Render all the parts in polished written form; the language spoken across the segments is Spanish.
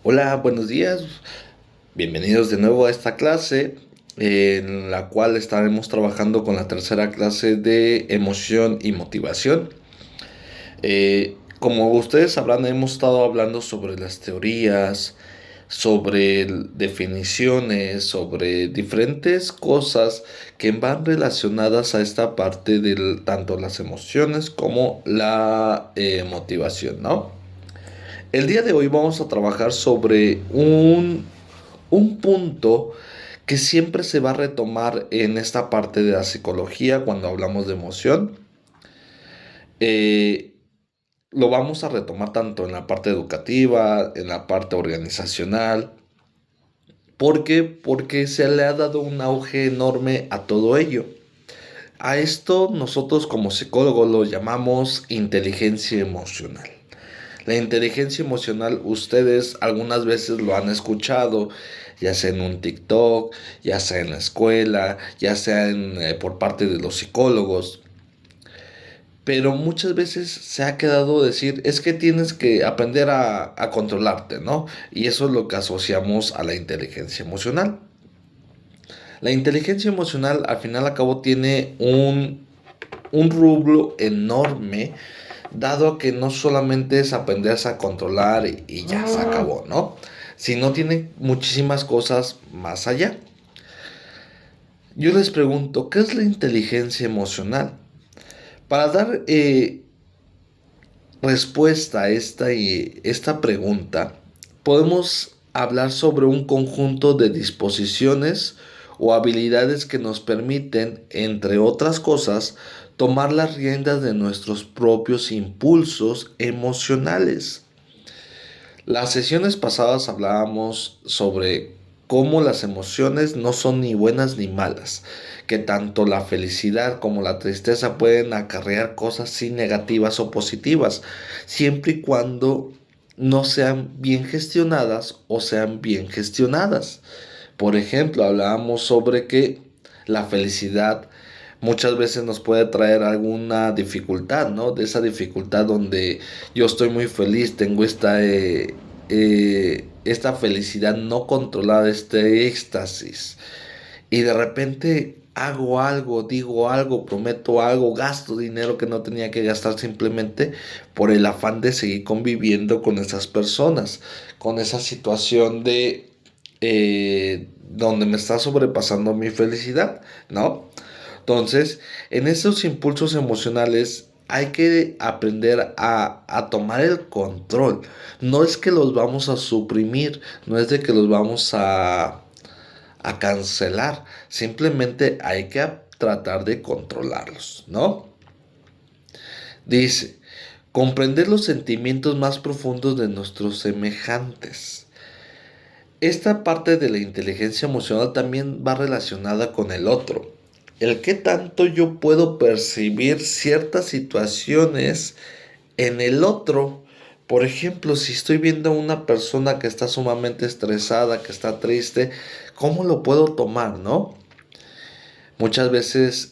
Hola, buenos días. Bienvenidos de nuevo a esta clase en la cual estaremos trabajando con la tercera clase de emoción y motivación. Como ustedes sabrán, hemos estado hablando sobre las teorías, sobre definiciones, sobre diferentes cosas que van relacionadas a esta parte de tanto las emociones como la motivación, ¿no? El día de hoy vamos a trabajar sobre un punto que siempre se va a retomar en esta parte de la psicología cuando hablamos de emoción. Eh, lo vamos a retomar tanto en la parte educativa, en la parte organizacional. ¿Por qué? Porque se le ha dado un auge enorme a todo ello. A esto nosotros como psicólogos lo llamamos inteligencia emocional. La inteligencia emocional, ustedes algunas veces lo han escuchado, ya sea en un TikTok, ya sea en la escuela, ya sea por parte de los psicólogos. Pero muchas veces se ha quedado decir, es que tienes que aprender a controlarte, ¿no? Y eso es lo que asociamos a la inteligencia emocional. La inteligencia emocional al final al cabo tiene un rublo enorme, dado a que no solamente es aprenderse a controlar y ya se acabó, ¿no? Sino tiene muchísimas cosas más allá. Yo les pregunto, ¿qué es la inteligencia emocional? Para dar respuesta a esta pregunta, podemos hablar sobre un conjunto de disposiciones o habilidades que nos permiten, entre otras cosas, tomar las riendas de nuestros propios impulsos emocionales. Las sesiones pasadas hablábamos sobre cómo las emociones no son ni buenas ni malas, que tanto la felicidad como la tristeza pueden acarrear cosas sí negativas o positivas, siempre y cuando no sean bien gestionadas o sean bien gestionadas. Por ejemplo, hablábamos sobre que la felicidad muchas veces nos puede traer alguna dificultad, ¿no? De esa dificultad donde yo estoy muy feliz, tengo esta felicidad no controlada, este éxtasis. Y de repente hago algo, digo algo, prometo algo, gasto dinero que no tenía que gastar simplemente por el afán de seguir conviviendo con esas personas, con esa situación de donde me está sobrepasando mi felicidad, ¿no? Entonces, en esos impulsos emocionales hay que aprender a tomar el control. No es que los vamos a suprimir, no es de que los vamos a cancelar. Simplemente hay que tratar de controlarlos, ¿no? Dice, comprender los sentimientos más profundos de nuestros semejantes. Esta parte de la inteligencia emocional también va relacionada con el otro. El qué tanto yo puedo percibir ciertas situaciones en el otro. Por ejemplo, si estoy viendo a una persona que está sumamente estresada, que está triste, ¿cómo lo puedo tomar, no? Muchas veces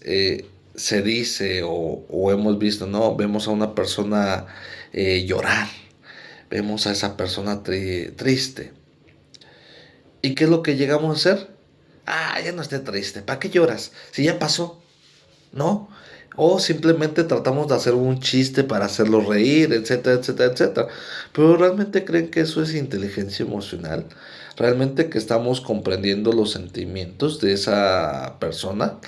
se dice o hemos visto, ¿no? Vemos a una persona llorar, vemos a esa persona triste. ¿Y qué es lo que llegamos a hacer? Ah, ya no esté triste, ¿para qué lloras? Si ya pasó, ¿no? O simplemente tratamos de hacer un chiste para hacerlo reír, etcétera, etcétera, etcétera. Pero ¿realmente creen que eso es inteligencia emocional? ¿Realmente que estamos comprendiendo los sentimientos de esa persona?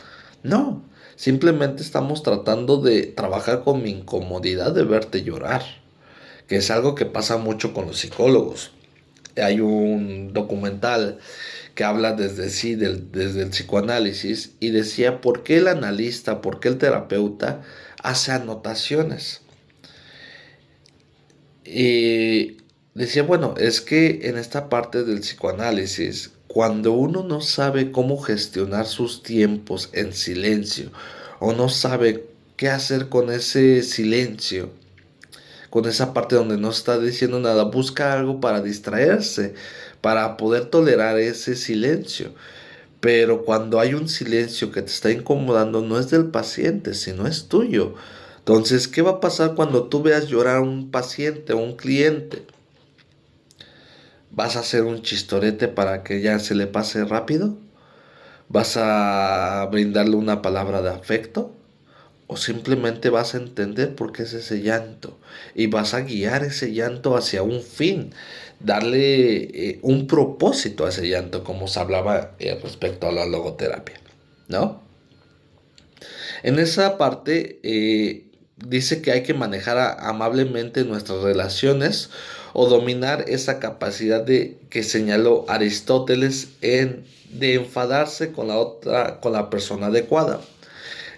No, simplemente estamos tratando de trabajar con mi incomodidad de verte llorar, que es algo que pasa mucho con los psicólogos. Hay un documental que habla desde el psicoanálisis y decía por qué el analista, por qué el terapeuta hace anotaciones. Y decía, bueno, es que en esta parte del psicoanálisis, cuando uno no sabe cómo gestionar sus tiempos en silencio o no sabe qué hacer con ese silencio, con esa parte donde no está diciendo nada, busca algo para distraerse, para poder tolerar ese silencio. Pero cuando hay un silencio que te está incomodando, no es del paciente, sino es tuyo. Entonces, ¿qué va a pasar cuando tú veas llorar a un paciente o un cliente? ¿Vas a hacer un chistorete para que ya se le pase rápido? ¿Vas a brindarle una palabra de afecto? ¿O simplemente vas a entender por qué es ese llanto? Y vas a guiar ese llanto hacia un fin, darle un propósito a ese llanto, como se hablaba respecto a la logoterapia, ¿no? En esa parte dice que hay que manejar amablemente nuestras relaciones o dominar esa capacidad de que señaló Aristóteles de enfadarse con con la persona adecuada.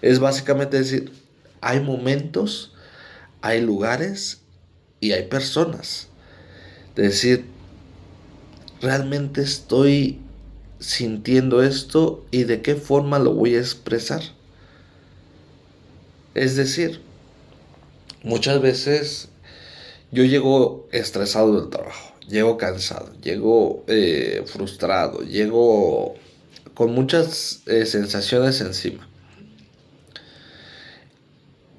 Es básicamente decir, hay momentos, hay lugares y hay personas. Es decir, realmente estoy sintiendo esto y de qué forma lo voy a expresar. Es decir, muchas veces yo llego estresado del trabajo, llego cansado, llego frustrado, llego con muchas sensaciones encima.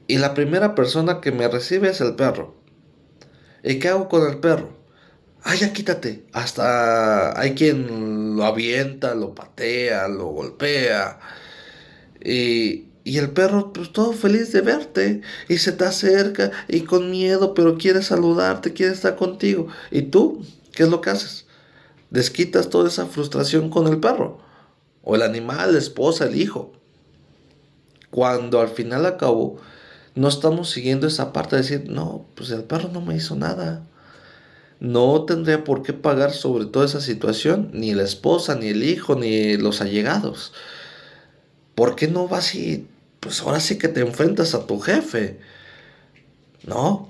Y la primera persona que me recibe es el perro. ¿Y qué hago con el perro? Ah, ya quítate. Hasta hay quien lo avienta, lo patea, lo golpea. Y el perro, pues todo feliz de verte. Y se te acerca y con miedo, pero quiere saludarte, quiere estar contigo. ¿Y tú? ¿Qué es lo que haces? Desquitas toda esa frustración con el perro. O el animal, la esposa, el hijo. Cuando al final acabó, no estamos siguiendo esa parte de decir, no, pues el perro no me hizo nada. No tendría por qué pagar sobre toda esa situación, ni la esposa, ni el hijo, ni los allegados. ¿Por qué no vas y, pues ahora sí que te enfrentas a tu jefe? ¿No?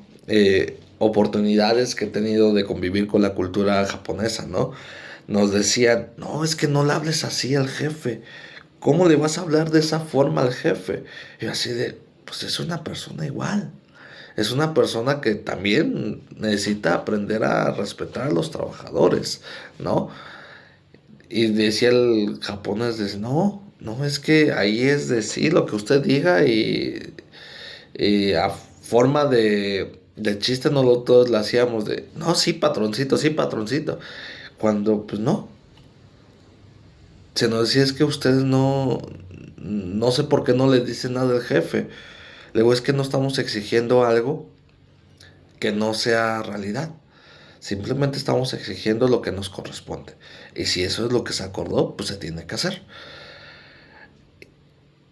Oportunidades que he tenido de convivir con la cultura japonesa, ¿no? Nos decían, no, es que no le hables así al jefe. ¿Cómo le vas a hablar de esa forma al jefe? Y yo así de, pues es una persona igual. Es una persona que también necesita aprender a respetar a los trabajadores, ¿no? Y decía el japonés, dice, no, no, es que ahí es decir lo que usted diga y a forma de chiste nosotros la hacíamos de, no, sí, patroncito, sí, patroncito. Cuando, pues no, se nos decía es que ustedes no sé por qué no le dicen nada al jefe. Luego es que no estamos exigiendo algo que no sea realidad. Simplemente estamos exigiendo lo que nos corresponde. Y si eso es lo que se acordó, pues se tiene que hacer.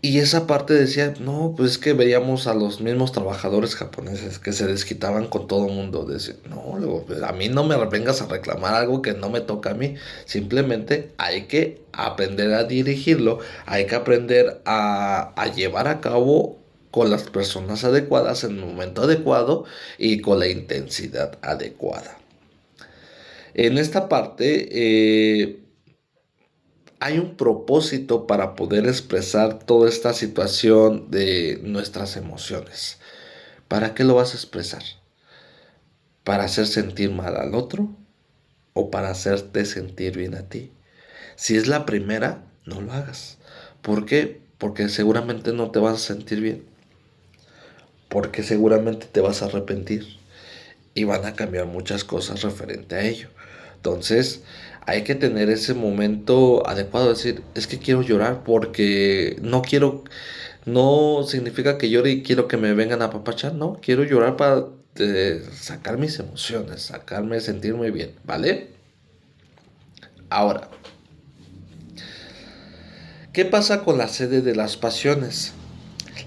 Y esa parte decía, no, pues es que veíamos a los mismos trabajadores japoneses que se desquitaban con todo el mundo. Decir, no, luego, pues, a mí no me vengas a reclamar algo que no me toca a mí. Simplemente hay que aprender a dirigirlo, hay que aprender a llevar a cabo con las personas adecuadas en el momento adecuado y con la intensidad adecuada. En esta parte hay un propósito para poder expresar toda esta situación de nuestras emociones. ¿Para qué lo vas a expresar? ¿Para hacer sentir mal al otro o para hacerte sentir bien a ti? Si es la primera, no lo hagas. ¿Por qué? Porque seguramente no te vas a sentir bien. Porque seguramente te vas a arrepentir. Y van a cambiar muchas cosas referente a ello. Entonces, hay que tener ese momento adecuado, decir, es que quiero llorar porque no quiero, no significa que llore y quiero que me vengan a apapachar, no, quiero llorar para sacar mis emociones, sacarme, sentirme bien, ¿vale? Ahora, ¿qué pasa con la sede de las pasiones?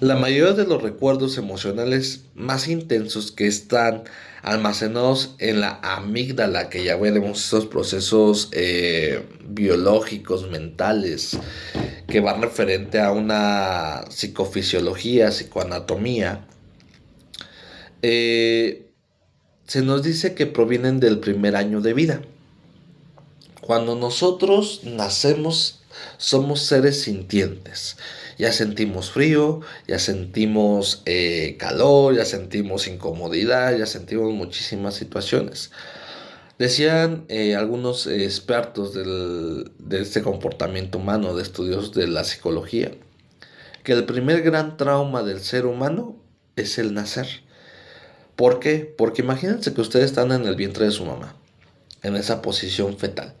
La mayoría de los recuerdos emocionales más intensos que están almacenados en la amígdala, que ya veremos estos procesos biológicos, mentales, que van referente a una psicofisiología, psicoanatomía, eh, se nos dice que provienen del primer año de vida. Cuando nosotros nacemos, somos seres sintientes. Ya sentimos frío, ya sentimos calor, ya sentimos incomodidad, ya sentimos muchísimas situaciones. Decían algunos expertos de este comportamiento humano, de estudios de la psicología, que el primer gran trauma del ser humano es el nacer. ¿Por qué? Porque imagínense que ustedes están en el vientre de su mamá. en esa posición fetal.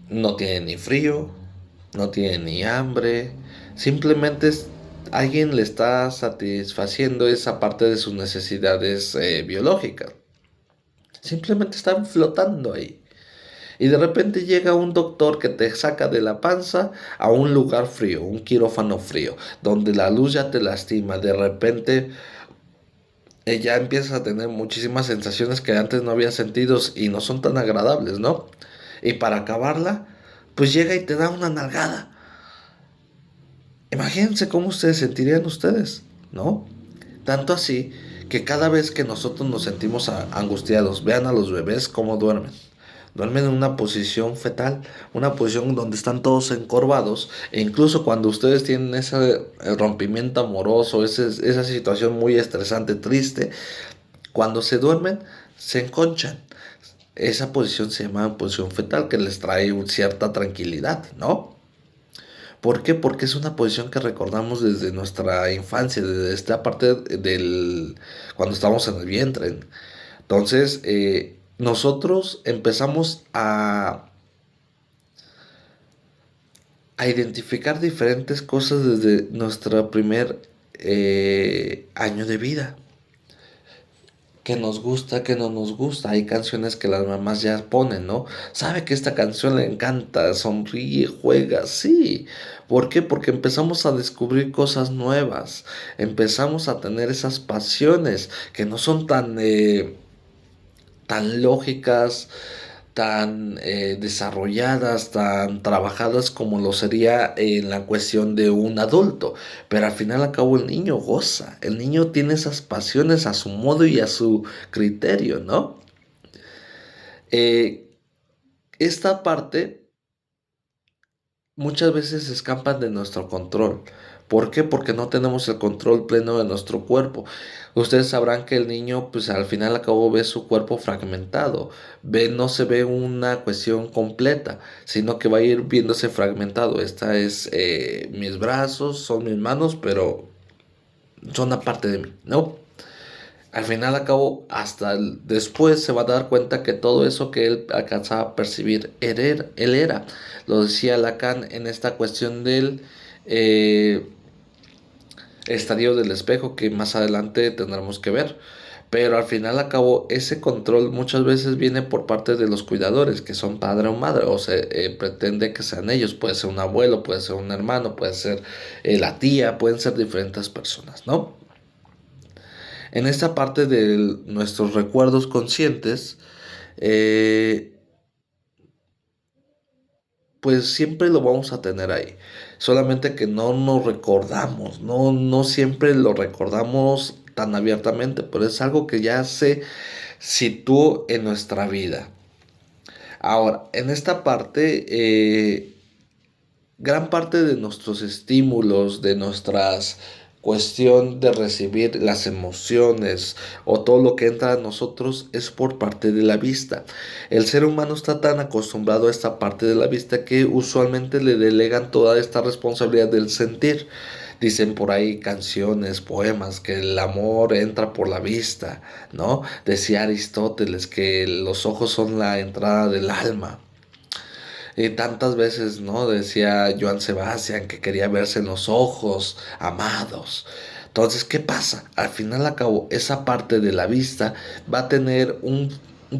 No tiene ni frío, no tiene ni hambre, simplemente alguien le está satisfaciendo esa parte de sus necesidades biológicas. Simplemente están flotando ahí. Y de repente llega un doctor que te saca de la panza a un lugar frío, un quirófano frío, donde la luz ya te lastima. De repente ya empiezas a tener muchísimas sensaciones que antes no había sentido y no son tan agradables, ¿no? Y para acabarla, pues llega y te da una nalgada. Imagínense cómo ustedes sentirían ustedes, ¿no? Tanto así que cada vez que nosotros nos sentimos angustiados, vean a los bebés cómo duermen. Duermen en una posición fetal, una posición donde están todos encorvados, e incluso cuando ustedes tienen ese rompimiento amoroso, esa situación muy estresante, triste, cuando se duermen, se enconchan. Esa posición se llama posición fetal, que les trae cierta tranquilidad, ¿no? ¿Por qué? Porque es una posición que recordamos desde nuestra infancia, desde esta parte del cuando estamos en el vientre. Entonces, nosotros empezamos a identificar diferentes cosas desde nuestro primer año de vida. Que nos gusta, que no nos gusta. Hay canciones que las mamás ya ponen, ¿no? Sabe que esta canción le encanta, sonríe, juega, sí. ¿Por qué? Porque empezamos a descubrir cosas nuevas, empezamos a tener esas pasiones que no son tan lógicas, tan desarrolladas, tan trabajadas como lo sería en la cuestión de un adulto. Pero al final al cabo el niño goza, el niño tiene esas pasiones a su modo y a su criterio, ¿no? Eh, esta parte muchas veces se escapan de nuestro control. ¿Por qué? Porque no tenemos el control pleno de nuestro cuerpo. Ustedes sabrán que el niño, pues al final acabó ve su cuerpo fragmentado. No se ve una cuestión completa, sino que va a ir viéndose fragmentado. Esta es mis brazos, son mis manos, pero son aparte de mí, ¿no? Al final acabo hasta después se va a dar cuenta que todo eso que él alcanzaba a percibir, él era. Lo decía Lacan en esta cuestión del eh, estadio del espejo que más adelante tendremos que ver. Pero al final acabo ese control muchas veces viene por parte de los cuidadores, que son padre o madre, o se pretende que sean ellos. Puede ser un abuelo, puede ser un hermano, puede ser la tía, pueden ser diferentes personas, ¿no? En esta parte de nuestros recuerdos conscientes, eh, pues siempre lo vamos a tener ahí. Solamente que no nos recordamos, no siempre lo recordamos tan abiertamente, pero es algo que ya se situó en nuestra vida. Ahora, en esta parte, gran parte de nuestros estímulos, de nuestras cuestión de recibir las emociones o todo lo que entra a nosotros es por parte de la vista. El ser humano está tan acostumbrado a esta parte de la vista que usualmente le delegan toda esta responsabilidad del sentir. Dicen por ahí canciones, poemas, que el amor entra por la vista, ¿no? Decía Aristóteles que los ojos son la entrada del alma. Y tantas veces, ¿no? Decía Joan Sebastián que quería verse en los ojos, amados. Entonces, ¿qué pasa? Al final, a cabo, esa parte de la vista va a tener un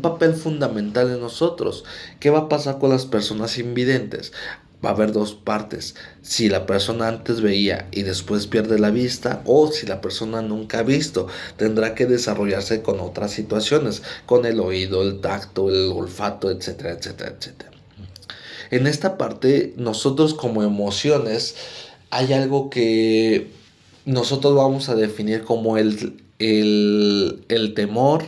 papel fundamental en nosotros. ¿Qué va a pasar con las personas invidentes? Va a haber dos partes. Si la persona antes veía y después pierde la vista, o si la persona nunca ha visto, tendrá que desarrollarse con otras situaciones, con el oído, el tacto, el olfato, etcétera, etcétera, etcétera. En esta parte, nosotros como emociones, hay algo que nosotros vamos a definir como el temor,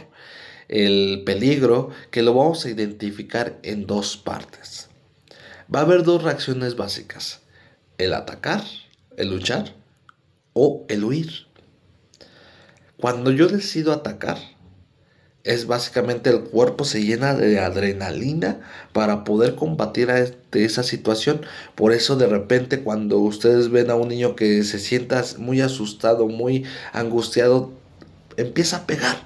el peligro, que lo vamos a identificar en dos partes. Va a haber dos reacciones básicas, el atacar, el luchar o el huir. Cuando yo decido atacar, es básicamente el cuerpo se llena de adrenalina para poder combatir esa situación. Por eso de repente cuando ustedes ven a un niño que se sienta muy asustado, muy angustiado, empieza a pegar.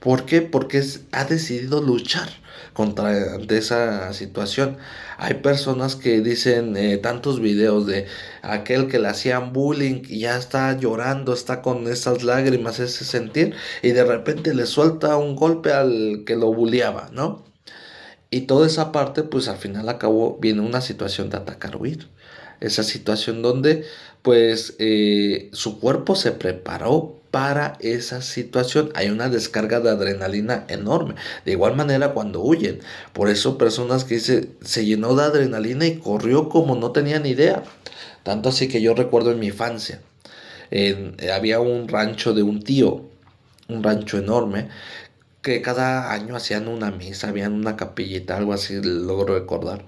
¿Por qué? Porque ha decidido luchar contra ante esa situación. Hay personas que dicen tantos videos de aquel que le hacían bullying y ya está llorando, está con esas lágrimas, ese sentir, y de repente le suelta un golpe al que lo bulleaba, ¿no? Y toda esa parte, pues al final acabó, viene una situación de atacar huir. Esa situación donde, pues, su cuerpo se preparó para esa situación. Hay una descarga de adrenalina enorme. De igual manera cuando huyen. Por eso personas que se llenó de adrenalina y corrió como no tenían idea. Tanto así que yo recuerdo en mi infancia. Había un rancho de un tío, un rancho enorme, que cada año hacían una misa, habían una capillita, algo así, logro recordar.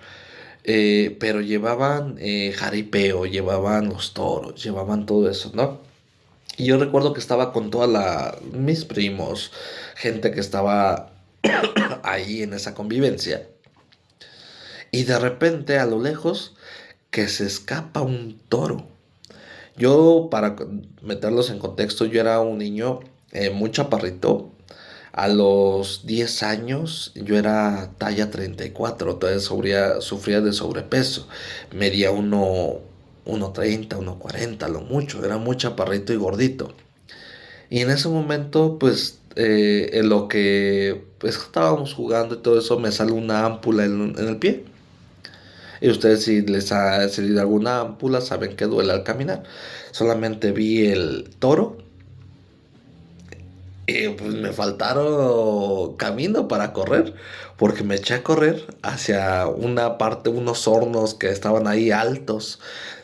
Pero llevaban jaripeo, llevaban los toros, llevaban todo eso, ¿no? Y yo recuerdo que estaba con mis primos, gente que estaba ahí en esa convivencia. Y de repente a lo lejos que se escapa un toro. Yo, para meterlos en contexto, yo era un niño muy chaparrito. A los 10 años yo era talla 34, todavía sufría de sobrepeso. Medía 1,30, 1,40 lo mucho, era muy chaparrito y gordito. Y en ese momento, pues, en lo que pues, estábamos jugando y todo eso, me sale una ámpula en el pie. Y ustedes si les ha salido alguna ámpula, saben que duele al caminar. Solamente vi el toro y pues me faltaron camino para correr, porque me eché a correr hacia una parte, unos hornos que estaban ahí altos.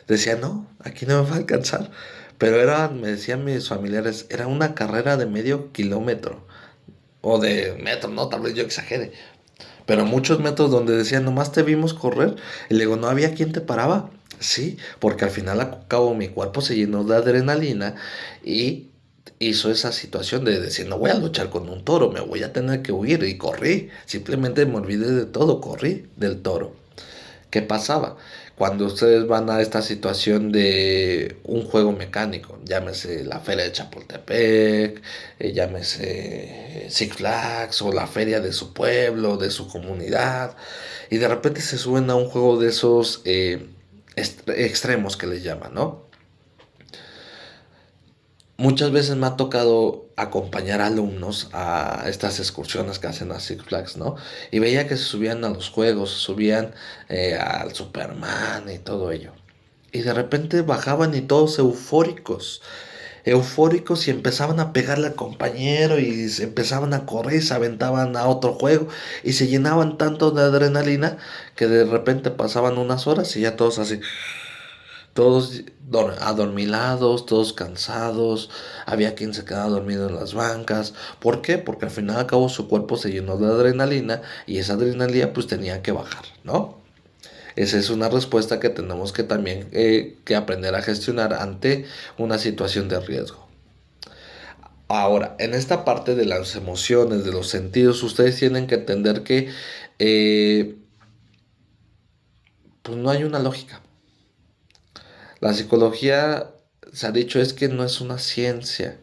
Decía, no, aquí no me va a alcanzar. Pero me decían mis familiares, era una carrera de medio kilómetro. O de metro, no, tal vez yo exagere. Pero muchos metros donde decían, nomás te vimos correr. Y le digo, ¿no había quien te paraba? Sí, porque al final a cabo mi cuerpo se llenó de adrenalina y hizo esa situación de decir, no voy a luchar con un toro, me voy a tener que huir. Y corrí, simplemente me olvidé de todo, corrí del toro. ¿Qué pasaba? Cuando ustedes van a esta situación de un juego mecánico, llámese la Feria de Chapultepec, llámese Six Flags o la feria de su pueblo, de su comunidad, y de repente se suben a un juego de esos extremos que les llaman, ¿no? Muchas veces me ha tocado acompañar alumnos a estas excursiones que hacen a Six Flags, ¿no? Y veía que se subían a los juegos, se subían al Superman y todo ello. Y de repente bajaban y todos eufóricos, eufóricos y empezaban a pegarle al compañero y se empezaban a correr y se aventaban a otro juego y se llenaban tanto de adrenalina que de repente pasaban unas horas y ya todos así todos adormilados, todos cansados, había quien se quedaba dormido en las bancas. ¿Por qué? Porque al final y al cabo su cuerpo se llenó de adrenalina y esa adrenalina pues tenía que bajar, ¿no? Esa es una respuesta que tenemos que también que aprender a gestionar ante una situación de riesgo. Ahora, en esta parte de las emociones, de los sentidos, ustedes tienen que entender que eh, pues no hay una lógica. La psicología, se ha dicho, es que no es una ciencia.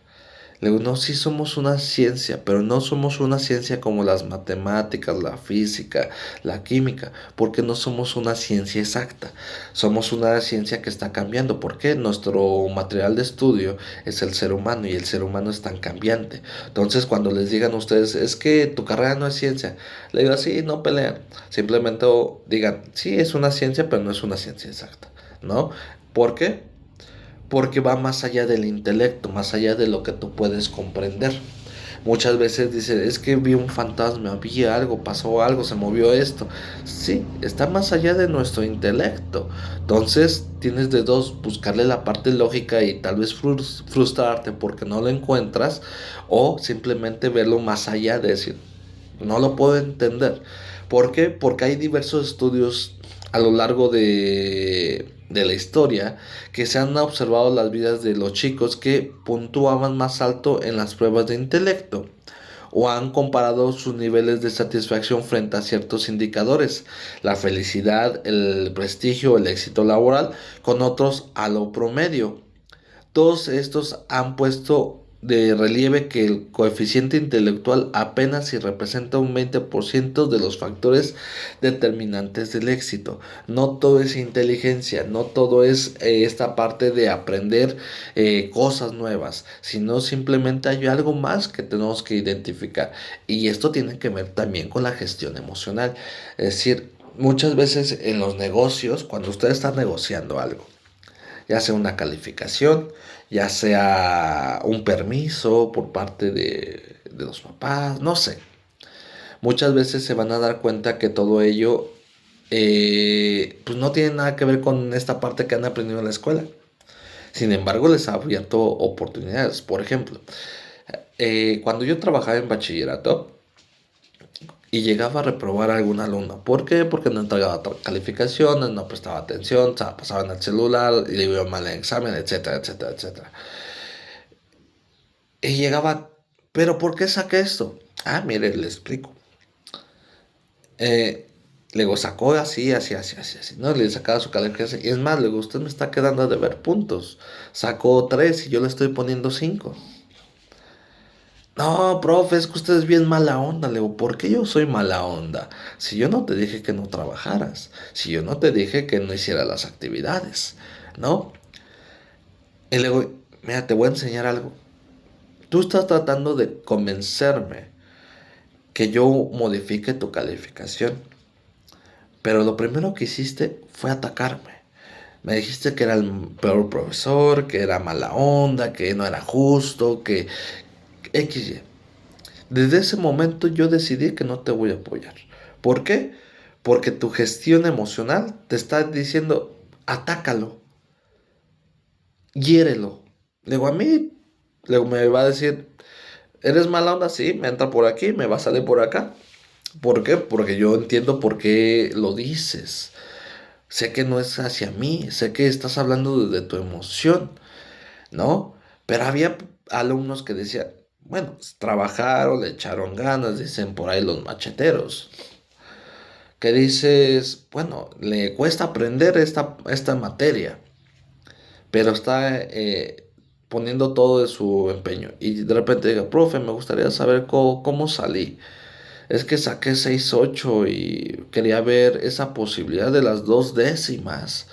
Luego, no, sí somos una ciencia, pero no somos una ciencia como las matemáticas, la física, la química, porque no somos una ciencia exacta. Somos una ciencia que está cambiando. ¿Por qué? Nuestro material de estudio es el ser humano y el ser humano es tan cambiante. Entonces, cuando les digan a ustedes, es que tu carrera no es ciencia, le digo así, no pelean. Simplemente digan, sí, es una ciencia, pero no es una ciencia exacta, ¿no? ¿Por qué? Porque va más allá del intelecto, más allá de lo que tú puedes comprender. Muchas veces dice, es que vi un fantasma, vi algo, pasó algo, se movió esto. Sí, está más allá de nuestro intelecto. Entonces tienes de dos, buscarle la parte lógica y tal vez frustrarte porque no lo encuentras o simplemente verlo más allá de decir, no lo puedo entender. ¿Por qué? Porque hay diversos estudios a lo largo de la historia que se han observado las vidas de los chicos que puntuaban más alto en las pruebas de intelecto o han comparado sus niveles de satisfacción frente a ciertos indicadores, la felicidad, el prestigio, el éxito laboral, con otros a lo promedio. Todos estos han puesto de relieve que el coeficiente intelectual apenas si representa un 20% de los factores determinantes del éxito. No todo es inteligencia, no todo es esta parte de aprender cosas nuevas, sino simplemente hay algo más que tenemos que identificar. Y esto tiene que ver también con la gestión emocional. Es decir, muchas veces en los negocios, cuando usted está negociando algo, ya sea una calificación, ya sea un permiso por parte de los papás, no sé. Muchas veces se van a dar cuenta que todo ello pues no tiene nada que ver con esta parte que han aprendido en la escuela. Sin embargo, les ha abierto oportunidades. Por ejemplo, cuando yo trabajaba en bachillerato, y llegaba a reprobar a algún alumno. ¿Por qué? Porque no entregaba calificaciones, no prestaba atención, pasaba en el celular, y le iba mal en el examen, etcétera, etcétera, etcétera. Y llegaba, ¿pero por qué saqué esto? Ah, mire, le explico. Luego sacó así, así, así, así, así, ¿no? Le sacaba su calificación. Y es más, luego usted me está quedando a deber puntos. Sacó 3 y yo le estoy poniendo 5. No, profe, es que usted es bien mala onda. Le digo, ¿por qué yo soy mala onda? Si yo no te dije que no trabajaras, si yo no te dije que no hicieras las actividades, ¿no? Y le digo, mira, te voy a enseñar algo. Tú estás tratando de convencerme que yo modifique tu calificación, pero lo primero que hiciste fue atacarme. Me dijiste que era el peor profesor, que era mala onda, que no era justo, que XY. Desde ese momento yo decidí que no te voy a apoyar. ¿Por qué? Porque tu gestión emocional te está diciendo, atácalo, hiérelo. Luego a mí, luego me va a decir, ¿eres mala onda? Sí, me entra por aquí, me va a salir por acá. ¿Por qué? Porque yo entiendo por qué lo dices. Sé que no es hacia mí, sé que estás hablando de tu emoción, ¿no? Pero había alumnos que decían, bueno, trabajaron, le echaron ganas, dicen por ahí los macheteros. Que dices, bueno, le cuesta aprender esta materia, pero está poniendo todo de su empeño. Y de repente diga, profe, me gustaría saber cómo salí. Es que saqué 6.8 y quería ver esa posibilidad de las 2 décimas.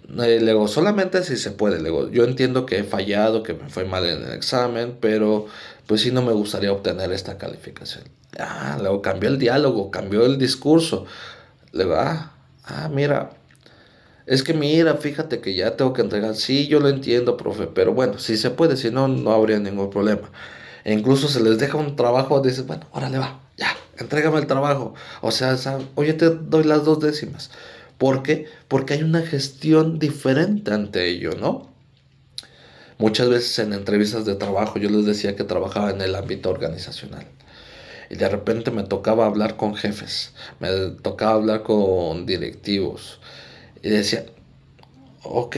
Luego, solamente si se puede. Luego, yo entiendo que he fallado, que me fue mal en el examen, pero pues sí no me gustaría obtener esta calificación. Ah, luego cambió el diálogo, cambió el discurso. Luego, mira, es que mira, fíjate que ya tengo que entregar. Sí, yo lo entiendo, profe, pero bueno, si se puede, si no, no habría ningún problema. E incluso se les deja un trabajo, dices, bueno, órale va, ya, entrégame el trabajo. O sea, oye, te doy las 2 décimas. ¿Por qué? Porque hay una gestión diferente ante ello, ¿no? Muchas veces en entrevistas de trabajo yo les decía que trabajaba en el ámbito organizacional. Y de repente me tocaba hablar con jefes, me tocaba hablar con directivos. Y decía, ok,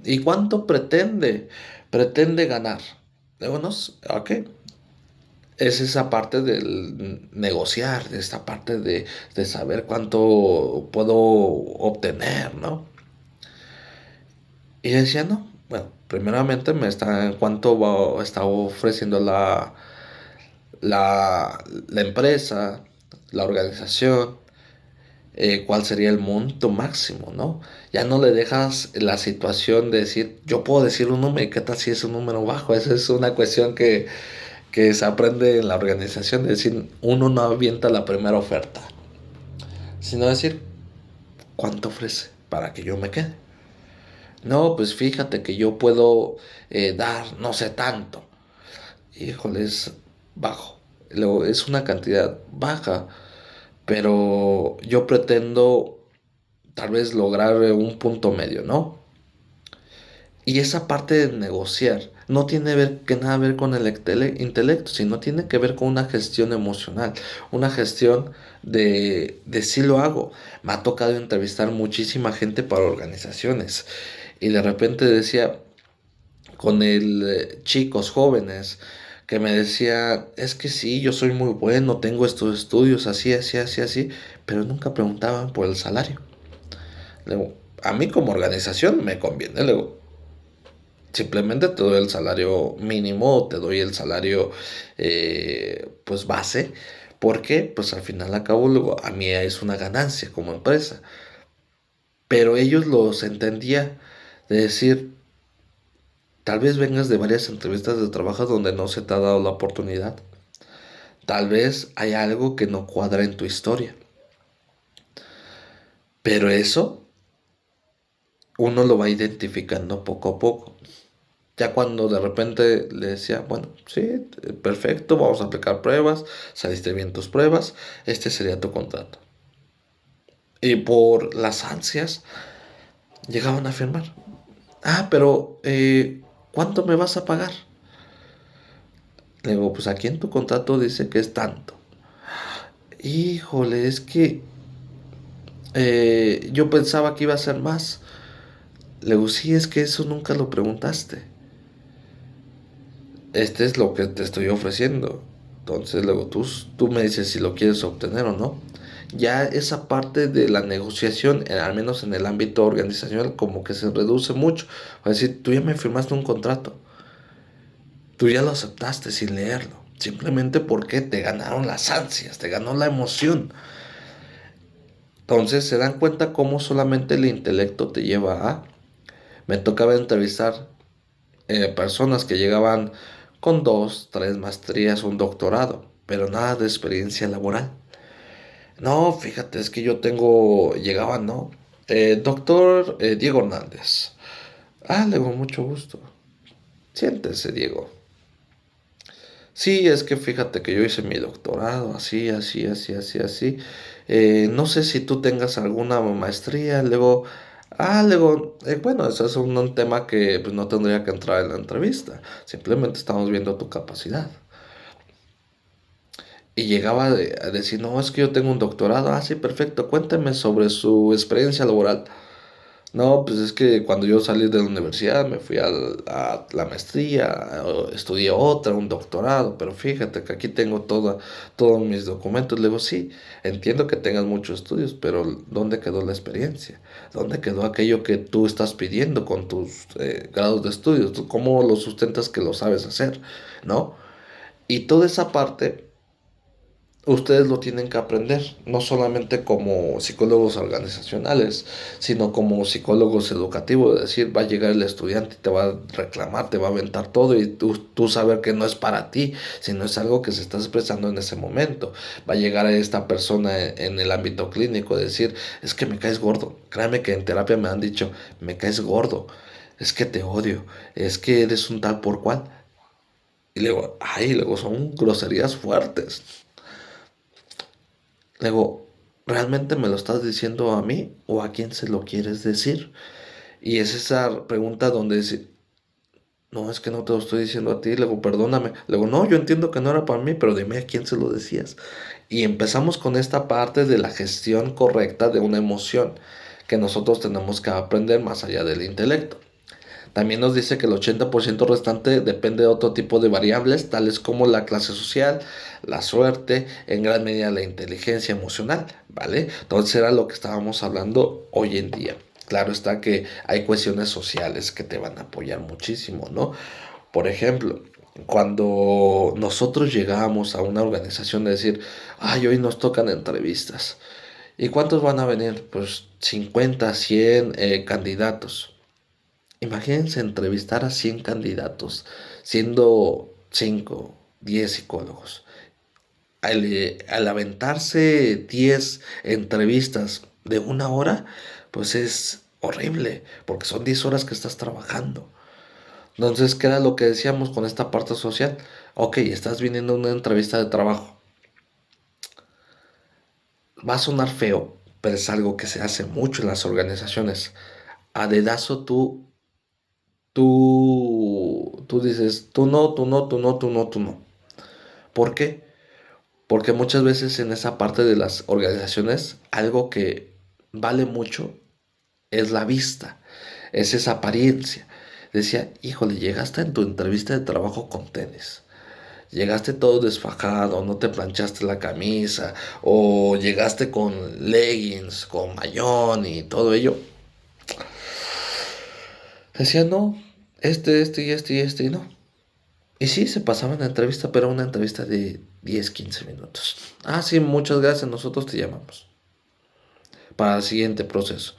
¿y cuánto pretende? Pretende ganar. Digo, no, ok. Es esa parte del negociar, de esta parte de saber cuánto puedo obtener, ¿no? Y decía, no, bueno, primeramente cuánto está ofreciendo la empresa, la organización, cuál sería el monto máximo, ¿no? Ya no le dejas la situación de decir, yo puedo decir un número y qué tal si es un número bajo. Esa es una cuestión que se aprende en la organización, de decir, uno no avienta la primera oferta, sino decir, ¿cuánto ofrece para que yo me quede? No, pues fíjate que yo puedo dar no sé tanto. Híjole, es bajo. Luego, es una cantidad baja, pero yo pretendo tal vez lograr un punto medio, ¿no? Y esa parte de negociar no tiene que nada ver con el intelecto, sino tiene que ver con una gestión emocional, una gestión de sí lo hago. Me ha tocado entrevistar muchísima gente para organizaciones y de repente decía con chicos jóvenes que me decía, es que sí, yo soy muy bueno, tengo estos estudios, así, así, así, así, pero nunca preguntaban por el salario. Le digo, a mí como organización me conviene. Le digo, Simplemente te doy el salario mínimo, te doy el salario pues base. Porque pues al final a cabo luego, a mí es una ganancia como empresa. Pero ellos los entendía de decir, tal vez vengas de varias entrevistas de trabajo donde no se te ha dado la oportunidad. Tal vez hay algo que no cuadra en tu historia. Pero eso uno lo va identificando poco a poco. Ya cuando de repente le decía, bueno, sí, perfecto, vamos a aplicar pruebas, saliste bien tus pruebas, este sería tu contrato. Y por las ansias llegaban a firmar. Ah, pero ¿cuánto me vas a pagar? Le digo, pues aquí en tu contrato dice que es tanto. Híjole, es que yo pensaba que iba a ser más. Le digo, sí, es que eso nunca lo preguntaste. Este es lo que te estoy ofreciendo. Entonces luego tú me dices si lo quieres obtener o no. Ya esa parte de la negociación, al menos en el ámbito organizacional, como que se reduce mucho. Es decir, tú ya me firmaste un contrato. Tú ya lo aceptaste sin leerlo. Simplemente porque te ganaron las ansias, te ganó la emoción. Entonces se dan cuenta cómo solamente el intelecto te lleva a... Me tocaba entrevistar personas que llegaban con 2, 3 maestrías, un doctorado, pero nada de experiencia laboral. No, fíjate, es que yo tengo, llegaban, ¿no? Doctor Diego Hernández. Ah, le digo, mucho gusto. Siéntese, Diego. Sí, es que fíjate que yo hice mi doctorado, así, así, así, así, así. No sé si tú tengas alguna maestría. Luego, luego, bueno, eso es un tema que pues, no tendría que entrar en la entrevista. Simplemente estamos viendo tu capacidad. Y llegaba a decir, no, es que yo tengo un doctorado. Ah, sí, perfecto. Cuénteme sobre su experiencia laboral. No, pues es que cuando yo salí de la universidad me fui a la maestría, estudié otra, un doctorado, pero fíjate que aquí tengo todos mis documentos. Le digo, sí, entiendo que tengas muchos estudios, pero ¿dónde quedó la experiencia? ¿Dónde quedó aquello que tú estás pidiendo con tus grados de estudios? ¿Tú cómo lo sustentas que lo sabes hacer? ¿No? Y toda esa parte ustedes lo tienen que aprender, no solamente como psicólogos organizacionales, sino como psicólogos educativos. Es decir, va a llegar el estudiante y te va a reclamar, te va a aventar todo y tú saber que no es para ti, sino es algo que se está expresando en ese momento. Va a llegar a esta persona en el ámbito clínico, decir, es que me caes gordo. Créame que en terapia me han dicho, me caes gordo, es que te odio, es que eres un tal por cual. Y luego, luego son groserías fuertes. Le digo, ¿realmente me lo estás diciendo a mí o a quién se lo quieres decir? Y es esa pregunta donde dice, no, es que no te lo estoy diciendo a ti. Le digo, perdóname. Le digo, no, yo entiendo que no era para mí, pero dime a quién se lo decías. Y empezamos con esta parte de la gestión correcta de una emoción que nosotros tenemos que aprender más allá del intelecto. También nos dice que el 80% restante depende de otro tipo de variables, tales como la clase social, la suerte, en gran medida la inteligencia emocional, ¿vale? Entonces era lo que estábamos hablando hoy en día. Claro está que hay cuestiones sociales que te van a apoyar muchísimo, ¿no? Por ejemplo, cuando nosotros llegamos a una organización de decir, ay, hoy nos tocan entrevistas. ¿Y cuántos van a venir? Pues 50, 100 candidatos. Imagínense entrevistar a 100 candidatos, siendo 5, 10 psicólogos. Al aventarse 10 entrevistas de 1 hora, pues es horrible, porque son 10 horas que estás trabajando. Entonces, ¿qué era lo que decíamos con esta parte social? Ok, estás viniendo a una entrevista de trabajo. Va a sonar feo, pero es algo que se hace mucho en las organizaciones. A dedazo tú dices, tú no, tú no, tú no, tú no, tú no. ¿Por qué? Porque muchas veces en esa parte de las organizaciones, algo que vale mucho es la vista, es esa apariencia. Decía, híjole, llegaste en tu entrevista de trabajo con tenis. Llegaste todo desfajado, no te planchaste la camisa, o llegaste con leggings, con mayón y todo ello. Decía, no, y no. Y sí, se pasaba en la entrevista, pero una entrevista de 10, 15 minutos. Ah, sí, muchas gracias, nosotros te llamamos para el siguiente proceso.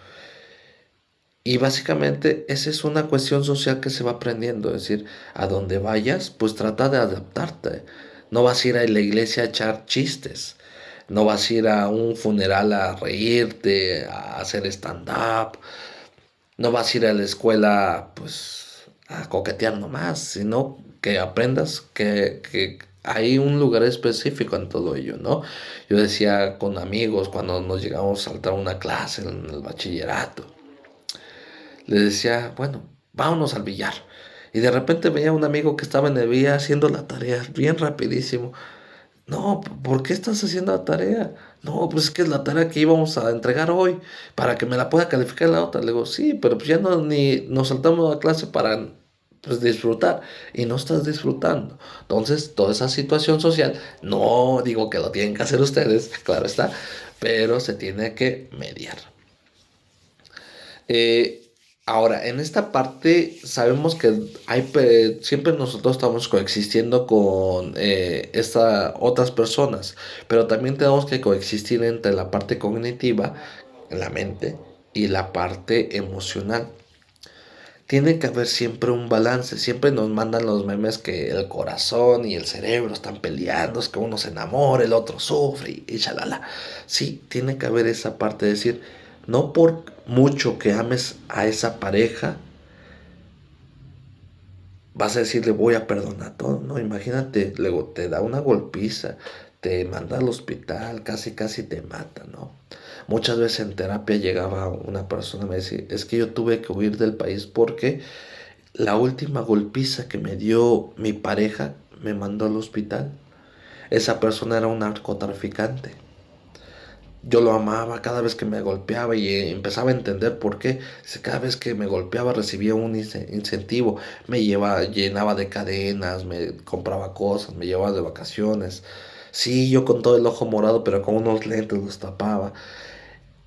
Y básicamente esa es una cuestión social que se va aprendiendo, es decir, a donde vayas, pues trata de adaptarte. No vas a ir a la iglesia a echar chistes, no vas a ir a un funeral a reírte, a hacer stand-up, no vas a ir a la escuela pues a coquetear nomás, sino que aprendas que hay un lugar específico en todo ello, ¿no? Yo decía con amigos cuando nos llegamos a saltar una clase en el bachillerato, le decía, bueno, vámonos al billar. Y de repente veía a un amigo que estaba en el billar haciendo la tarea bien rapidísimo. No, ¿por qué estás haciendo la tarea? No, pues es que es la tarea que íbamos a entregar hoy para que me la pueda calificar la otra. Le digo, sí, pero pues ya no ni nos saltamos a clase para pues disfrutar y no estás disfrutando. Entonces, toda esa situación social, no digo que lo tienen que hacer ustedes, claro está, pero se tiene que mediar. Eh, Ahora, en esta parte sabemos que siempre nosotros estamos coexistiendo con otras personas, pero también tenemos que coexistir entre la parte cognitiva, la mente, y la parte emocional. Tiene que haber siempre un balance. Siempre nos mandan los memes que el corazón y el cerebro están peleando, es que uno se enamora, el otro sufre y shalala. Sí, tiene que haber esa parte de decir, no por mucho que ames a esa pareja, vas a decirle voy a perdonar todo. No, imagínate, luego te da una golpiza, te manda al hospital, casi casi te mata, ¿no? Muchas veces en terapia llegaba una persona y me decía, es que yo tuve que huir del país porque la última golpiza que me dio mi pareja me mandó al hospital. Esa persona era un narcotraficante. Yo lo amaba cada vez que me golpeaba y empezaba a entender por qué. Cada vez que me golpeaba recibía un incentivo. Llenaba de cadenas, me compraba cosas, me llevaba de vacaciones. Sí, yo con todo el ojo morado, pero con unos lentes los tapaba.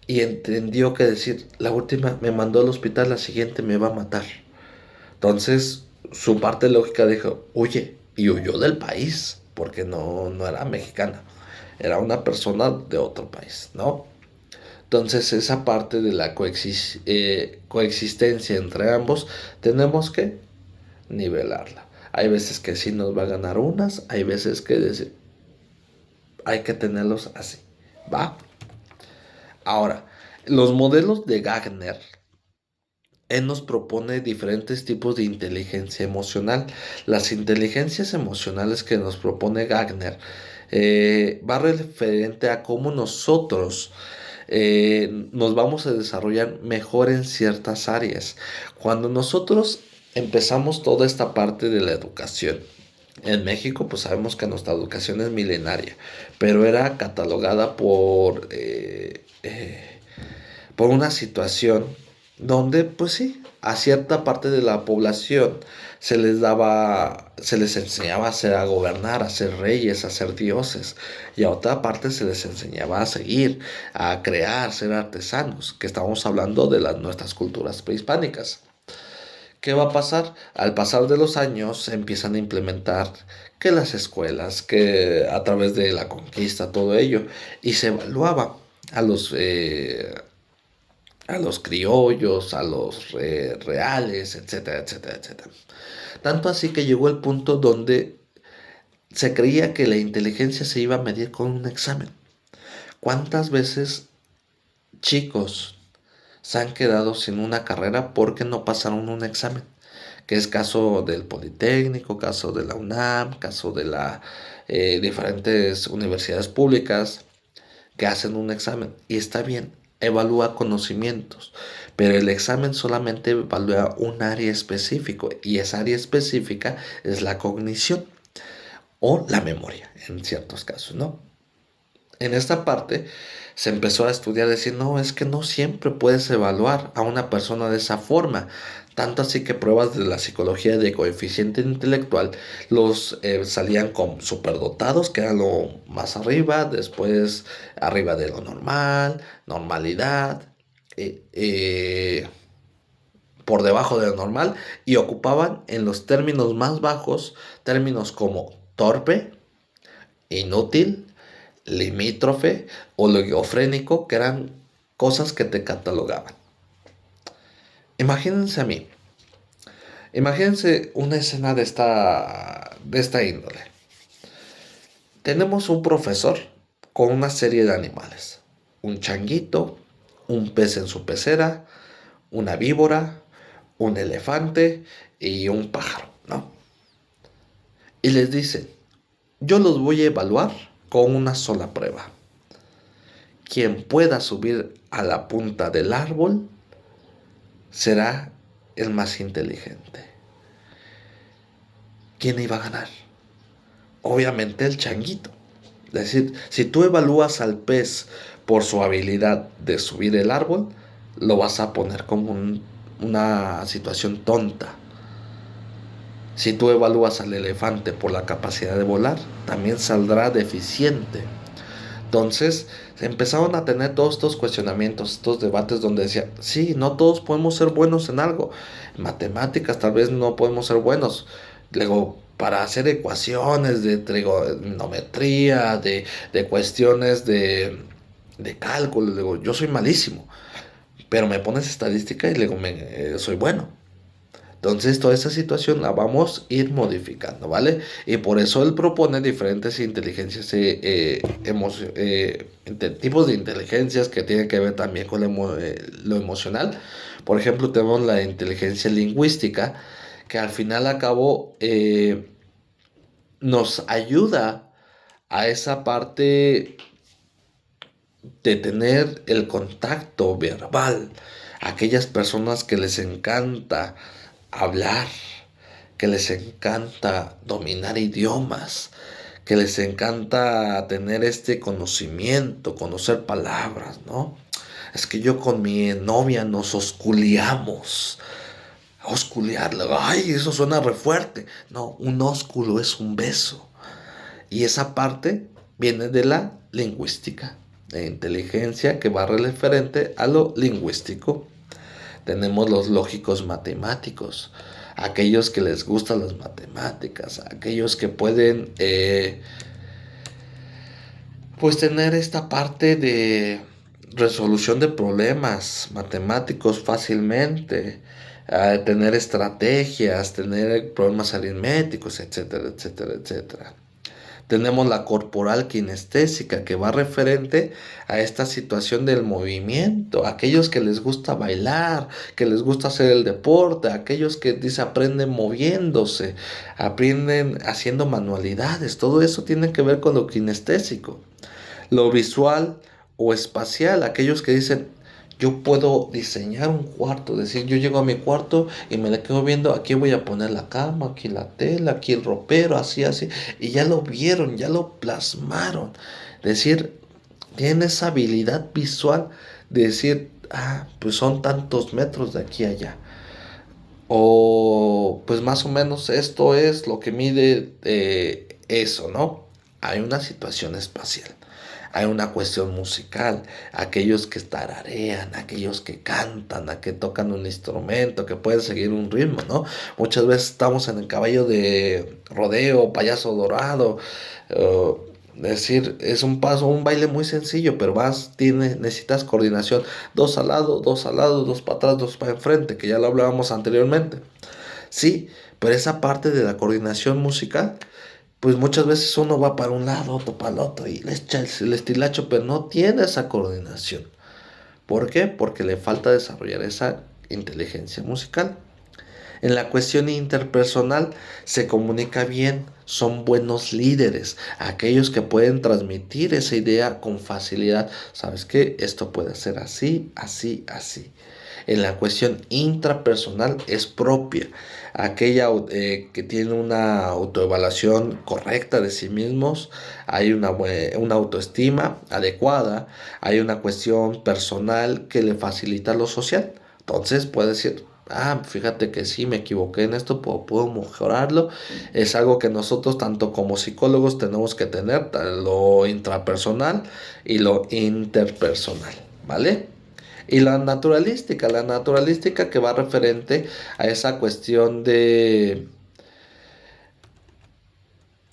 Y entendió que decir, la última me mandó al hospital, la siguiente me va a matar. Entonces, su parte lógica dijo, huye, y huyó del país, porque no era mexicana, era una persona de otro país, ¿no? Entonces, esa parte de la coexistencia entre ambos, tenemos que nivelarla. Hay veces que sí nos va a ganar unas, hay veces que hay que tenerlos así, ¿va? Ahora, los modelos de Gagner, él nos propone diferentes tipos de inteligencia emocional. Las inteligencias emocionales que nos propone Gagner va referente a cómo nosotros nos vamos a desarrollar mejor en ciertas áreas. Cuando nosotros empezamos toda esta parte de la educación, en México, pues sabemos que nuestra educación es milenaria, pero era catalogada por una situación donde, pues sí, a cierta parte de la población se les enseñaba a gobernar, a ser reyes, a ser dioses, y a otra parte se les enseñaba a seguir, a crear, ser artesanos, que estamos hablando de nuestras culturas prehispánicas. ¿Qué va a pasar? Al pasar de los años se empiezan a implementar que las escuelas, que a través de la conquista, todo ello, y se evaluaba a a los criollos, a los reales, etcétera, etcétera, etcétera. Tanto así que llegó el punto donde se creía que la inteligencia se iba a medir con un examen. ¿Cuántas veces chicos se han quedado sin una carrera porque no pasaron un examen? Que es caso del Politécnico, caso de la UNAM, caso de las diferentes universidades públicas que hacen un examen. Y está bien, evalúa conocimientos, pero el examen solamente evalúa un área específico y esa área específica es la cognición o la memoria en ciertos casos, ¿no? En esta parte se empezó a estudiar, decir, no, es que no siempre puedes evaluar a una persona de esa forma. Tanto así que pruebas de la psicología de coeficiente intelectual los salían con superdotados, que era lo más arriba, después arriba de lo normal, normalidad, eh, eh, por debajo de lo normal y ocupaban en los términos más bajos términos como torpe, inútil, limítrofe, oligofrénico, que eran cosas que te catalogaban. Imagínense a mí, imagínense una escena de esta índole. Tenemos un profesor con una serie de animales. Un changuito, un pez en su pecera, una víbora, un elefante y un pájaro, ¿no? Y les dice, yo los voy a evaluar con una sola prueba. Quien pueda subir a la punta del árbol será el más inteligente. ¿Quién iba a ganar? Obviamente el changuito. Es decir, si tú evalúas al pez por su habilidad de subir el árbol, lo vas a poner como una situación tonta. Si tú evalúas al elefante por la capacidad de volar, también saldrá deficiente. Entonces empezaron a tener todos estos cuestionamientos, estos debates donde decía, sí, no todos podemos ser buenos en algo. En matemáticas tal vez no podemos ser buenos. Luego, para hacer ecuaciones de trigonometría, de cuestiones de cálculo, luego, yo soy malísimo. Pero me pones estadística y luego soy bueno. Entonces, toda esa situación la vamos a ir modificando, ¿vale? Y por eso él propone diferentes inteligencias, tipos de inteligencias que tienen que ver también con lo emocional. Por ejemplo, tenemos la inteligencia lingüística, que al final a cabo nos ayuda a esa parte de tener el contacto verbal. Aquellas personas que les encanta hablar, que les encanta dominar idiomas, que les encanta tener este conocimiento, conocer palabras, ¿no? Es que yo con mi novia nos osculeamos. Osculearla, ay, eso suena re fuerte. No, un ósculo es un beso. Y esa parte viene de la lingüística, de inteligencia que va referente a lo lingüístico. Tenemos los lógicos matemáticos, aquellos que les gustan las matemáticas, aquellos que pueden pues tener esta parte de resolución de problemas matemáticos fácilmente, tener estrategias, tener problemas aritméticos, etcétera, etcétera, etcétera. Tenemos la corporal kinestésica, que va referente a esta situación del movimiento, aquellos que les gusta bailar, que les gusta hacer el deporte, aquellos que dice aprenden moviéndose, aprenden haciendo manualidades, todo eso tiene que ver con lo kinestésico. Lo visual o espacial, aquellos que dicen, yo puedo diseñar un cuarto, es decir, yo llego a mi cuarto y me le quedo viendo, aquí voy a poner la cama, aquí la tela, aquí el ropero, así, así, y ya lo vieron, ya lo plasmaron. Es decir, tienen esa habilidad visual de decir, pues son tantos metros de aquí a allá. O pues más o menos esto es lo que mide eso, ¿no? Hay una situación espacial. Hay una cuestión musical, aquellos que tararean, aquellos que cantan, que tocan un instrumento, que pueden seguir un ritmo, ¿no? Muchas veces estamos en el caballo de rodeo, payaso dorado, es decir, es un baile muy sencillo, pero necesitas coordinación, dos al lado, dos al lado, dos para atrás, dos para enfrente, que ya lo hablábamos anteriormente. Sí, pero esa parte de la coordinación musical pues muchas veces uno va para un lado, otro para el otro y le echa el estilacho, pero no tiene esa coordinación. ¿Por qué? Porque le falta desarrollar esa inteligencia musical. En la cuestión interpersonal se comunica bien, son buenos líderes, aquellos que pueden transmitir esa idea con facilidad. ¿Sabes qué? Esto puede ser así, así, así. En la cuestión intrapersonal es propia, aquella que tiene una autoevaluación correcta de sí mismos, hay una autoestima adecuada, hay una cuestión personal que le facilita lo social. Entonces puede decir, fíjate que sí, me equivoqué en esto, puedo mejorarlo. Es algo que nosotros, tanto como psicólogos, tenemos que tener, lo intrapersonal y lo interpersonal, ¿vale? Y la naturalística que va referente a esa cuestión de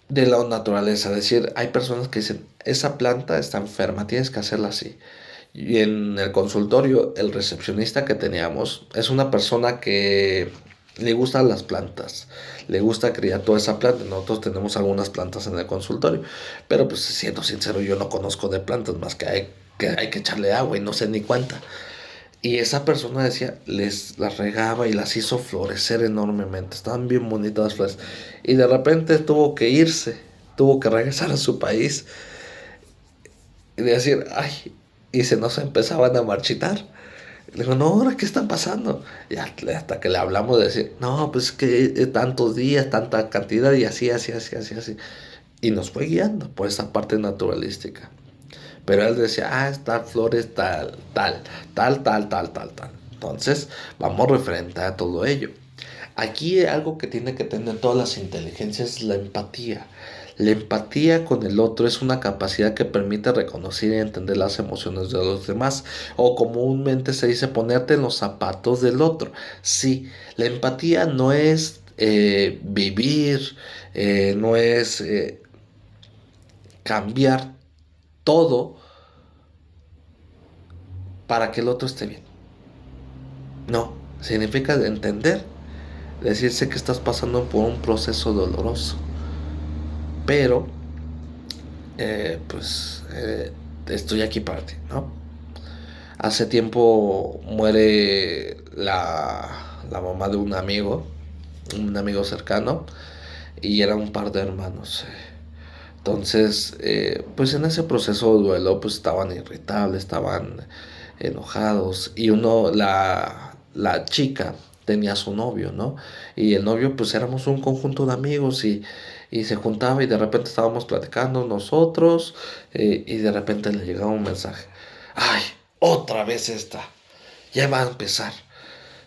la naturaleza. Es decir, hay personas que dicen, esa planta está enferma, tienes que hacerla así. Y en el consultorio, el recepcionista que teníamos es una persona que le gustan las plantas, le gusta criar toda esa planta. Nosotros tenemos algunas plantas en el consultorio, pero pues siendo sincero, yo no conozco de plantas más que hay que echarle agua y no sé ni cuánta. Y esa persona decía, les las regaba y las hizo florecer enormemente. Estaban bien bonitas las flores. Y de repente tuvo que irse, tuvo que regresar a su país y decir, ay, y se nos empezaban a marchitar. Le digo, no, ¿ahora qué está pasando? Y hasta que le hablamos de decir, no, pues que tantos días, tanta cantidad y así, así, así, así, así. Y nos fue guiando por esa parte naturalística. Pero él decía, ah, esta flor es tal, tal, tal, tal, tal, tal, tal. Entonces, vamos referente a todo ello. Aquí algo que tiene que tener todas las inteligencias es la empatía. La empatía con el otro es una capacidad que permite reconocer y entender las emociones de los demás, o comúnmente se dice ponerte en los zapatos del otro. Sí, la empatía no es vivir, no es cambiar todo para que el otro esté bien. No, significa entender, decirse que estás pasando por un proceso doloroso, pero estoy aquí para ti, ¿no? Hace tiempo muere la mamá de un amigo cercano, y eran un par de hermanos. Entonces, pues en ese proceso de duelo, pues estaban irritables, estaban enojados, y la chica tenía a su novio, ¿no? Y el novio, pues éramos un conjunto de amigos, y se juntaba y de repente estábamos platicando nosotros, y de repente le llegaba un mensaje. ¡Ay! Otra vez esta. Ya va a empezar.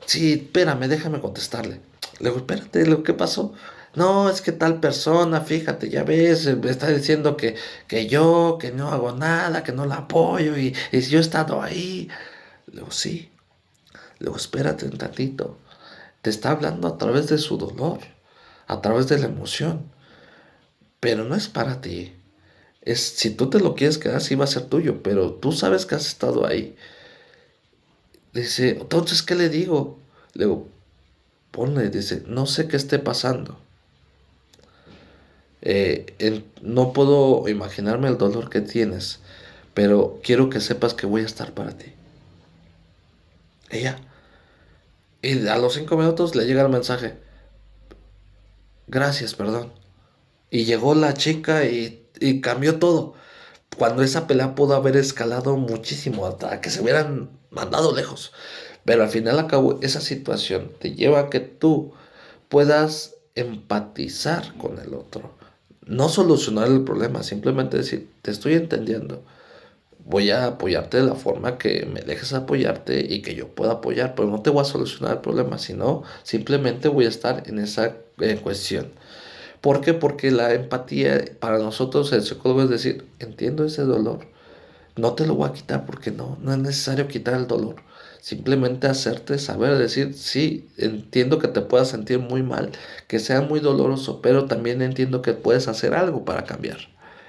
Sí, espérame, déjame contestarle. Le digo, espérate, ¿qué pasó? No, es que tal persona, fíjate, ya ves, me está diciendo que no hago nada, que no la apoyo, y si yo he estado ahí. Le digo, sí. Le digo, espérate un tantito. Te está hablando a través de su dolor, a través de la emoción, pero no es para ti. Si tú te lo quieres quedar, sí va a ser tuyo, pero tú sabes que has estado ahí. Dice, entonces, ¿qué le digo? Le digo, ponle, dice, no sé qué esté pasando. No puedo imaginarme el dolor que tienes, pero quiero que sepas que voy a estar para ti. Ella. Y a los 5 minutos le llega el mensaje. Gracias, perdón. Y llegó la chica y cambió todo. Cuando esa pelea pudo haber escalado muchísimo hasta que se hubieran mandado lejos. Pero al final acabó esa situación. Te lleva a que tú puedas empatizar con el otro. No solucionar el problema, simplemente decir, te estoy entendiendo. Voy a apoyarte de la forma que me dejes apoyarte y que yo pueda apoyar, pero no te voy a solucionar el problema, sino simplemente voy a estar en esa cuestión. ¿Por qué? Porque la empatía para nosotros el psicólogo es decir, entiendo ese dolor, no te lo voy a quitar porque no es necesario quitar el dolor. Simplemente hacerte saber, decir, sí, entiendo que te puedas sentir muy mal, que sea muy doloroso, pero también entiendo que puedes hacer algo para cambiar,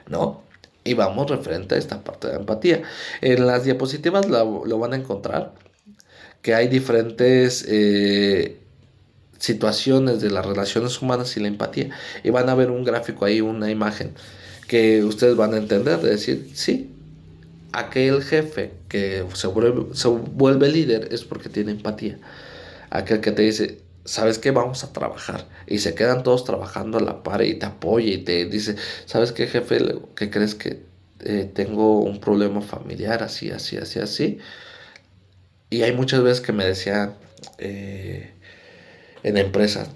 ¿no? Y vamos referente a esta parte de la empatía. En las diapositivas lo van a encontrar, que hay diferentes situaciones de las relaciones humanas y la empatía. Y van a ver un gráfico ahí, una imagen, que ustedes van a entender, de decir, sí, aquel jefe que se vuelve líder es porque tiene empatía. Aquel que te dice, ¿sabes qué? Vamos a trabajar. Y se quedan todos trabajando a la par y te apoya y te dice, ¿sabes qué, jefe? ¿Qué crees que tengo un problema familiar así, así, así, así? Y hay muchas veces que me decían en la empresa,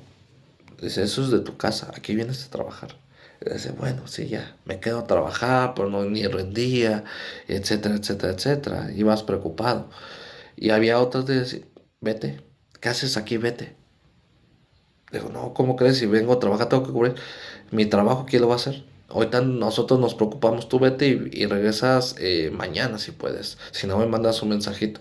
dice, eso es de tu casa, aquí vienes a trabajar. Y dice, bueno, sí, ya, me quedo a trabajar, pero no ni rendía, etcétera, etcétera, etcétera. Y vas preocupado. Y había otras de decir, vete, ¿qué haces aquí? Vete. Digo, no, ¿cómo crees? Si vengo a trabajar, tengo que cubrir mi trabajo, ¿quién lo va a hacer? Ahorita nosotros nos preocupamos, tú vete y regresas mañana si puedes. Si no, me mandas un mensajito.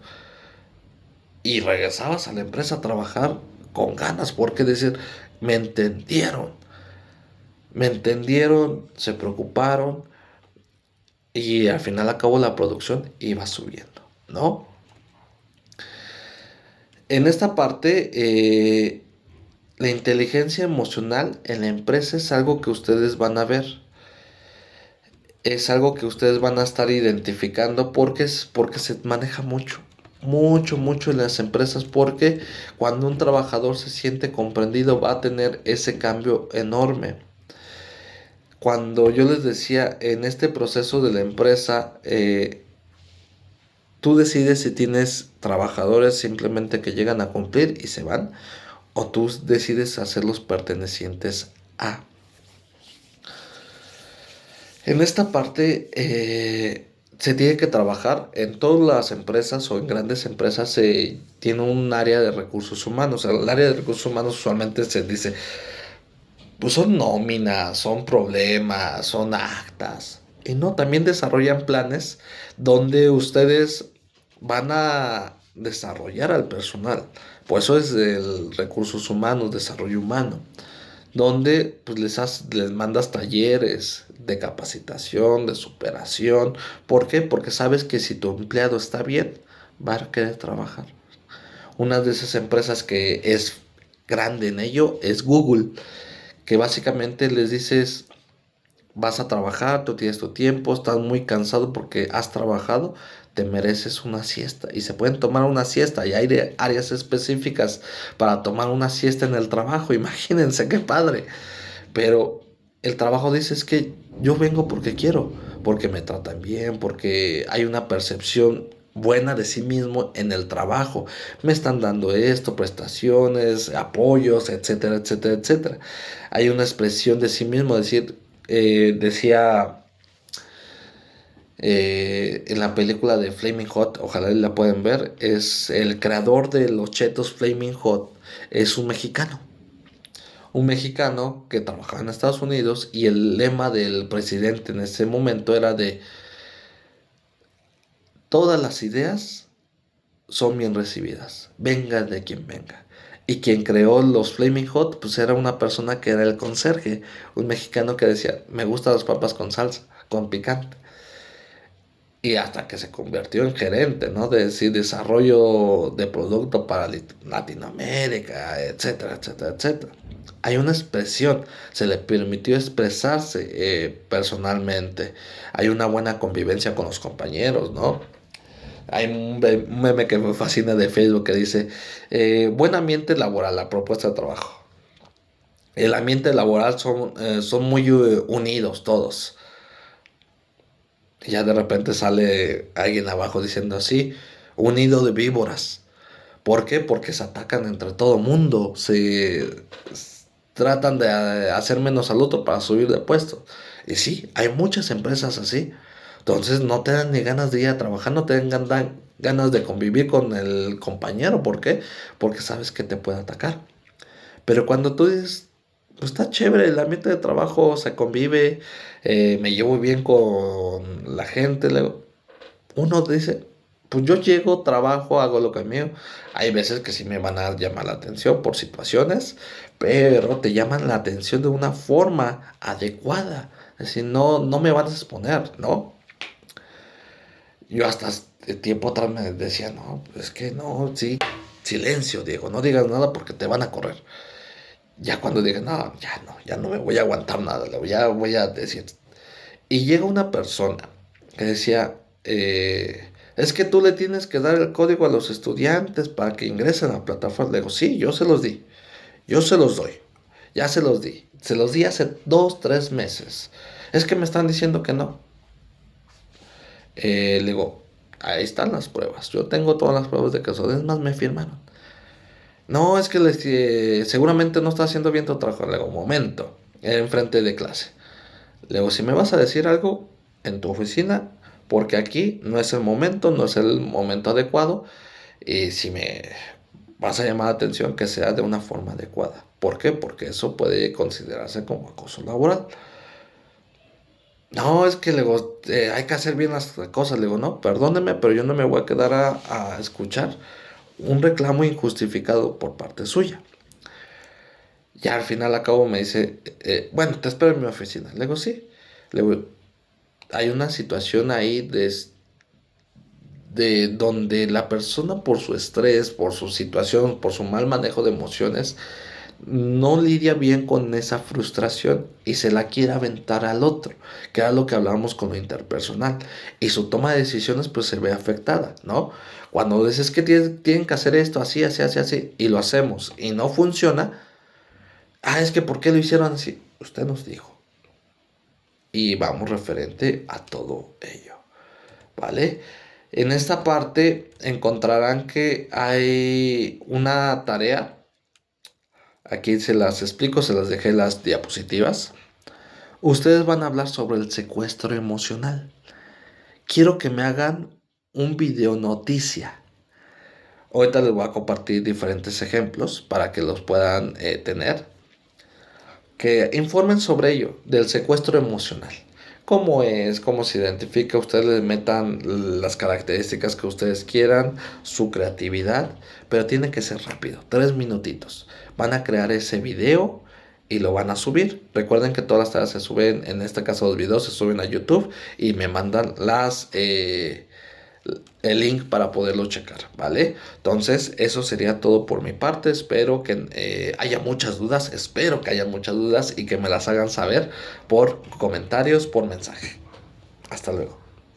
y regresabas a la empresa a trabajar con ganas, porque decir, me entendieron, me entendieron, se preocuparon y al final acabó la producción iba subiendo, ¿no? En esta parte, la inteligencia emocional en la empresa es algo que ustedes van a ver. Es algo que ustedes van a estar identificando porque se maneja mucho. Mucho, mucho en las empresas porque cuando un trabajador se siente comprendido va a tener ese cambio enorme. Cuando yo les decía en este proceso de la empresa, tú decides si tienes trabajadores simplemente que llegan a cumplir y se van, o tú decides hacerlos pertenecientes a. En esta parte se tiene que trabajar en todas las empresas o en grandes empresas se tiene un área de recursos humanos. El área de recursos humanos usualmente se dice, pues son nóminas, son problemas, son actas. Y no, también desarrollan planes donde ustedes van a desarrollar al personal. Por eso es el recursos humanos, desarrollo humano, donde pues les mandas talleres de capacitación, de superación. ¿Por qué? Porque sabes que si tu empleado está bien, va a querer trabajar. Una de esas empresas que es grande en ello es Google, que básicamente les dices, vas a trabajar, tú tienes tu tiempo, estás muy cansado porque has trabajado, te mereces una siesta. Y se pueden tomar una siesta y hay áreas específicas para tomar una siesta en el trabajo. Imagínense qué padre. Pero el trabajo dice es que yo vengo porque quiero, porque me tratan bien, porque hay una percepción buena de sí mismo en el trabajo. Me están dando esto, prestaciones, apoyos, etcétera, etcétera, etcétera. Hay una expresión de sí mismo, decir, decía en la película de Flaming Hot, ojalá la pueden ver, es el creador de los chetos Flaming Hot, es un mexicano que trabajaba en Estados Unidos y el lema del presidente en ese momento era de todas las ideas son bien recibidas, venga de quien venga. Y quien creó los Flaming Hot, pues era una persona que era el conserje, un mexicano que decía, me gustan las papas con salsa, con picante. Y hasta que se convirtió en gerente, ¿no? De decir, desarrollo de producto para Latinoamérica, etcétera, etcétera, etcétera. Hay una expresión, se le permitió expresarse personalmente. Hay una buena convivencia con los compañeros, ¿no? Hay un meme que me fascina de Facebook que dice, buen ambiente laboral, la propuesta de trabajo. El ambiente laboral son muy unidos todos. Y ya de repente sale alguien abajo diciendo así, un nido de víboras. ¿Por qué? Porque se atacan entre todo mundo, tratan de hacer menos al otro para subir de puesto. Y sí, hay muchas empresas así. Entonces no te dan ni ganas de ir a trabajar, no te dan ganas de convivir con el compañero. ¿Por qué? Porque sabes que te puede atacar. Pero cuando tú dices, pues está chévere, el ambiente de trabajo se convive, me llevo bien con la gente, uno dice, pues yo llego, trabajo, hago lo que es mío. Hay veces que sí me van a llamar la atención por situaciones, pero te llaman la atención de una forma adecuada. Es decir, no, no me van a exponer, ¿no? Yo hasta tiempo atrás me decía, no, es que no, sí, silencio, Diego, no digas nada porque te van a correr. Ya cuando digan, no, ya no me voy a aguantar nada, ya voy a decir. Y llega una persona que decía, es que tú le tienes que dar el código a los estudiantes para que ingresen a la plataforma. Le digo, sí, yo se los di, yo se los doy, ya se los di hace 2, 3 meses. Es que me están diciendo que no. Le digo, ahí están las pruebas, yo tengo todas las pruebas de que eso, es más, me firmaron. No, es que seguramente no está haciendo bien tu trabajo. Le digo, momento, enfrente de clase. Le digo, si me vas a decir algo en tu oficina, porque aquí no es el momento, no es el momento adecuado, y si me vas a llamar la atención, que sea de una forma adecuada. ¿Por qué? Porque eso puede considerarse como acoso laboral. No, es que le digo, hay que hacer bien las cosas. Le digo, no, perdóneme, pero yo no me voy a quedar a escuchar un reclamo injustificado por parte suya. Ya al final a cabo me dice, bueno, te espero en mi oficina. Le digo, sí. Le digo, hay una situación ahí de donde la persona por su estrés, por su situación, por su mal manejo de emociones, no lidia bien con esa frustración y se la quiere aventar al otro, que era lo que hablábamos con lo interpersonal. Y su toma de decisiones pues se ve afectada, ¿no? Cuando dices que tienen que hacer esto así, así, así, así, y lo hacemos y no funciona, es que ¿por qué lo hicieron así? Usted nos dijo. Y vamos referente a todo ello, ¿vale? En esta parte encontrarán que hay una tarea. Aquí se las explico, se las dejé las diapositivas. Ustedes van a hablar sobre el secuestro emocional. Quiero que me hagan un video noticia. Ahorita les voy a compartir diferentes ejemplos para que los puedan tener. Que informen sobre ello, del secuestro emocional. Cómo es, cómo se identifica, ustedes les metan las características que ustedes quieran, su creatividad, pero tiene que ser rápido, 3 minutitos. Van a crear ese video y lo van a subir. Recuerden que todas las tareas se suben, en este caso los videos se suben a YouTube y me mandan el link para poderlo checar, ¿vale? Entonces, eso sería todo por mi parte. Espero que haya muchas dudas, espero que haya muchas dudas y que me las hagan saber por comentarios, por mensaje. Hasta luego.